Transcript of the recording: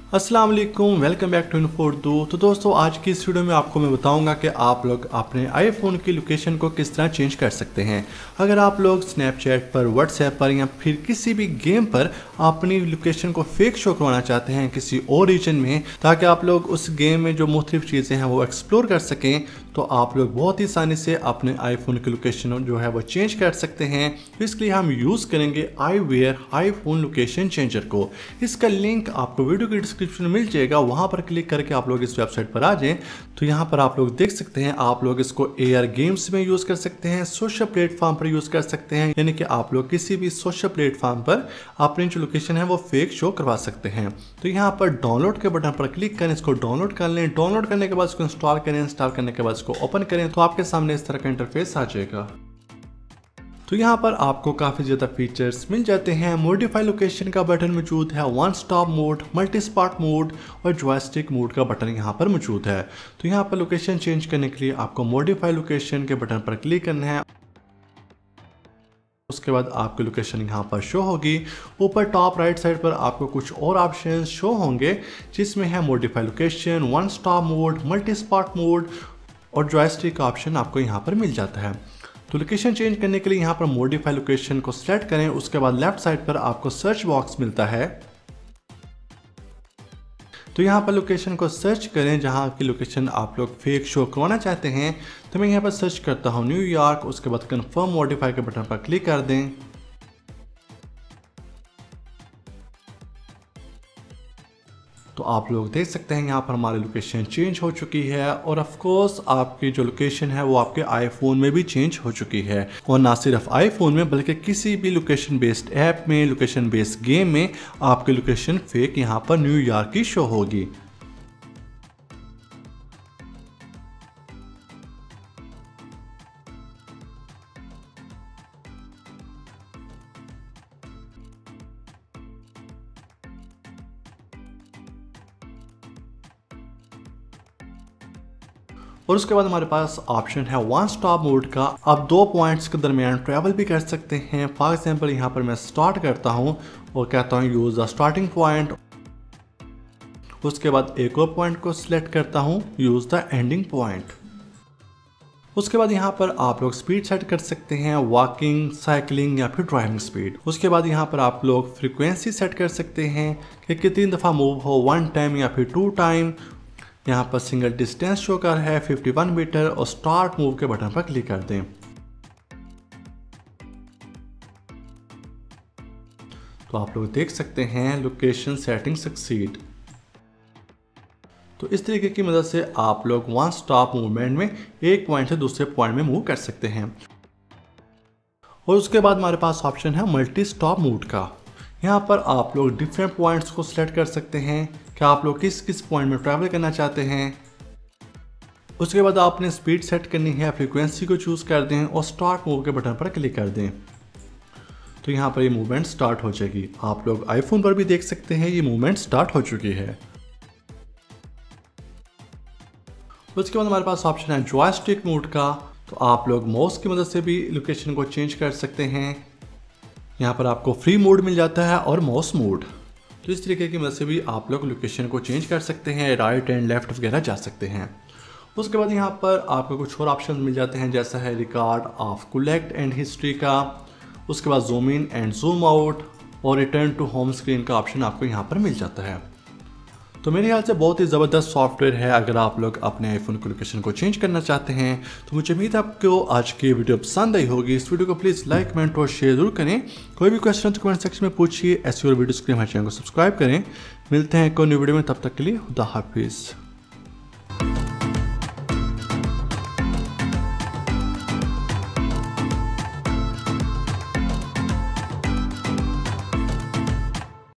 अस्सलाम वालेकुम, welcome back to info. तो दोस्तों, आज की इस वीडियो में आपको मैं बताऊंगा कि आप लोग अपने आईफोन की लोकेशन को किस तरह चेंज कर सकते हैं। अगर आप लोग स्नैपचैट पर, व्हाट्सएप पर या फिर किसी भी गेम पर अपनी लोकेशन को फेक शो करवाना चाहते हैं किसी और रीजन में, ताकि आप लोग उस गेम में जो मुख्तलिफ चीज़ें हैं वो एक्सप्लोर कर सकें, तो आप लोग बहुत ही आसानी से अपने आईफोन की लोकेशन जो है वो चेंज कर सकते हैं। तो इसके लिए हम यूज़ करेंगे iWear आईफोन लोकेशन चेंजर को। इसका लिंक आपको वीडियो की डिस्क्रिप्शन में मिल जाएगा, वहाँ पर क्लिक करके आप लोग इस वेबसाइट पर आ जाएं। तो यहाँ पर आप लोग देख सकते हैं, आप लोग इसको AR गेम्स में यूज़ कर सकते हैं, सोशल प्लेटफॉर्म पर यूज़ कर सकते हैं, यानी कि आप लोग किसी भी सोशल प्लेटफॉर्म पर अपनी जो लोकेशन है वो फेक शो करवा सकते हैं। तो यहाँ पर डाउनलोड के बटन पर क्लिक करें, इसको डाउनलोड कर लें। डाउनलोड करने के बाद इसको इंस्टॉल करें। इंस्टॉल करने के बाद इसको ओपन करें तो आपके सामने इस तरह का इंटरफेस आ जाएगा। तो यहाँ पर आपको काफ़ी ज़्यादा फीचर्स मिल जाते हैं। मॉडिफाई लोकेशन का बटन मौजूद है, one stop mode, multi spot mode और जॉयस्टिक मोड का बटन यहाँ पर मौजूद है। तो यहाँ पर लोकेशन चेंज करने के लिए आपको मॉडिफाई लोकेशन के बटन पर क्लिक करना है। उसके बाद आपकी लोकेशन यहाँ पर शो होगी। ऊपर टॉप राइट साइड पर आपको कुछ और ऑप्शन शो होंगे, जिसमें है modify location, one stop mode, multi spot mode और जॉयस्टिक का ऑप्शन आपको यहाँ पर मिल जाता है। तो लोकेशन चेंज करने के लिए यहाँ पर मॉडिफाई लोकेशन को सेलेक्ट करें। उसके बाद लेफ्ट साइड पर आपको सर्च बॉक्स मिलता है, तो यहाँ पर लोकेशन को सर्च करें जहाँ की लोकेशन आप लोग फेक शो करवाना चाहते हैं। तो मैं यहाँ पर सर्च करता हूँ न्यूयॉर्क। उसके बाद कंफर्म मॉडिफाई के बटन पर क्लिक कर दें। तो आप लोग देख सकते हैं यहाँ पर हमारी लोकेशन चेंज हो चुकी है, और ऑफ कोर्स आपकी जो लोकेशन है वो आपके आईफोन में भी चेंज हो चुकी है। और ना सिर्फ आईफोन में बल्कि किसी भी लोकेशन बेस्ड ऐप में, लोकेशन बेस्ड गेम में आपकी लोकेशन फेक यहाँ पर न्यूयॉर्क की शो होगी। और उसके बाद हमारे पास ऑप्शन है वन स्टॉप मोड का। आप दो पॉइंट्स के दरमियान ट्रैवल भी कर सकते हैं। फॉर एग्जांपल यहाँ पर मैं स्टार्ट करता हूँ और कहता हूँ यूज़ द स्टार्टिंग पॉइंट। उसके बाद एक और पॉइंट को सिलेक्ट करता हूँ, यूज़ द एंडिंग पॉइंट। उसके बाद यहाँ पर आप लोग स्पीड सेट कर सकते हैं, वॉकिंग, साइकिलिंग या फिर ड्राइविंग स्पीड। उसके बाद यहाँ पर आप लोग फ्रीक्वेंसी सेट कर सकते हैं कि कितनी दफ़ा मूव हो, 1 टाइम या फिर 2 टाइम। यहाँ पर सिंगल डिस्टेंस शो कर है 51 मीटर, और स्टार्ट मूव के बटन पर क्लिक कर दें। तो आप लोग देख सकते हैं लोकेशन सेटिंग सक्सीड। तो इस तरीके की मदद से आप लोग वन स्टॉप मूवमेंट में एक पॉइंट से दूसरे पॉइंट में मूव कर सकते हैं। और उसके बाद हमारे पास ऑप्शन है मल्टी स्टॉप मोड का। यहाँ पर आप लोग डिफरेंट पॉइंट्स को सिलेक्ट कर सकते हैं कि आप लोग किस किस पॉइंट में ट्रैवल करना चाहते हैं। उसके बाद आपने स्पीड सेट करनी है, फ्रीक्वेंसी को चूज़ कर दें और स्टार्ट मूव के बटन पर क्लिक कर दें। तो यहाँ पर ये मूवमेंट स्टार्ट हो जाएगी। आप लोग आईफोन पर भी देख सकते हैं ये मूवमेंट स्टार्ट हो चुकी है। उसके बाद हमारे पास ऑप्शन है जॉयस्टिक मोड का। तो आप लोग माउस की मदद से भी लोकेशन को चेंज कर सकते हैं। यहाँ पर आपको फ्री मोड मिल जाता है और माउस मोड। तो इस तरीके की मदद से भी आप लोग लोकेशन को चेंज कर सकते हैं, राइट एंड लेफ्ट वगैरह जा सकते हैं। उसके बाद यहाँ पर आपको कुछ और ऑप्शन मिल जाते हैं, जैसा है record of collect and history का। उसके बाद zoom in and zoom out और रिटर्न टू होम स्क्रीन का ऑप्शन आपको यहाँ पर मिल जाता है। तो मेरे ख्याल से बहुत ही ज़बरदस्त सॉफ्टवेयर है अगर आप लोग अपने आईफोन की लोकेशन को चेंज करना चाहते हैं। तो मुझे उम्मीद है आपको आज की वीडियो पसंद आई होगी। इस वीडियो को प्लीज़ लाइक, कमेंट और शेयर जरूर करें। कोई भी क्वेश्चन तो कमेंट सेक्शन में पूछिए। ऐसी और वीडियोज़ के लिए हमारे चैनल को सब्सक्राइब करें। मिलते हैं एक और न्यू वीडियो में, तब तक के लिए खुदा हाफिज़।